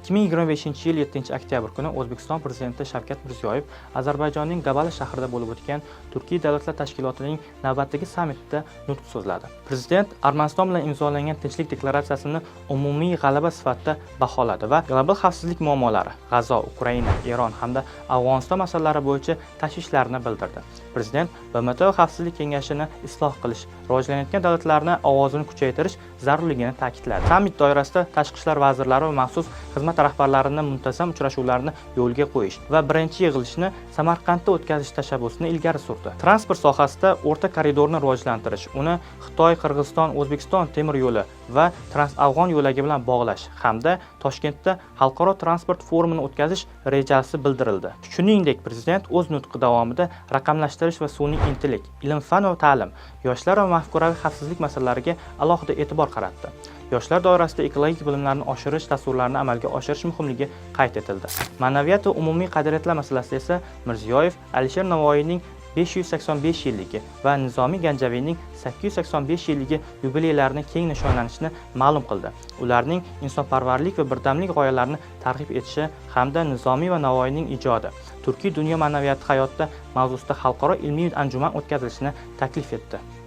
2025-yil 7-oktyabr kuni O'zbekiston Prezidenti Shavkat Mirziyoyev Ozarbayjonning Gabali shahrida bo'lib o'tgan Turkiy davlatlar tashkilotining navbatdagi sammitida nutq so'zladi. Prezident Armaniston bilan imzolangan tinchlik deklaratsiyasini umumiy g'alaba sifatida baholadi va global xavfsizlik muammolari, G'azo, Ukraina, Eron hamda Afg'oniston masalalari bo'yicha tashvishlarini bildirdi. Prezident BMT Xavfsizlik kengashini isloh qilish, rivojlanayotgan davlatlarni ovozini kuchaytirish zarurligini ta'kidladi. Sammit doirasida tashqi ishlar vazirlari va maxsus xizmat rahbarlarini muntazam uchrashuvlarni yo'lga qo'yish va birinchi yig'ilishni Samarqandda o'tkazish tashabbusini ilgari surdi. Transport sohasida o'rta koridorni rivojlantirish, uni Xitoy, Qirg'iziston, O'zbekiston temir yo'li va Trans-Afg'on yo'lagi bilan bog'lash hamda Toshkentda xalqaro transport forumini o'tkazish rejasi bildirildi. Shuningdek, prezident o'z nutqi davomida raqamlashtirish va sun'iy intellekt, ilm-fan va ta'lim, yoshlar va mafkuraviy xavfsizlik masalalariga alohida e'tibor qaratdi. Yoshlar doirasida ekologik bilimlarni oshirish dasturlarini amalga oshirish muhimligi qayd etildi. Ma'naviyat va umumiy qadriyatlar masalasida esa Mirziyoyev Alisher Navoiyning 585 yilligi va Nizomiy Ganjaviyning 885 yilligi yubileylarini keng nishonlanishini ma'lum qildi. Ularning insonparvarlik va birdamlik g'oyalarini targ'ib etishi hamda Nizomiy va Navoiyning ijodi Turkiy dunyo ma'naviyati hayotida mavzusida xalqaro ilmiy anjuman o'tkazilishini taklif etdi.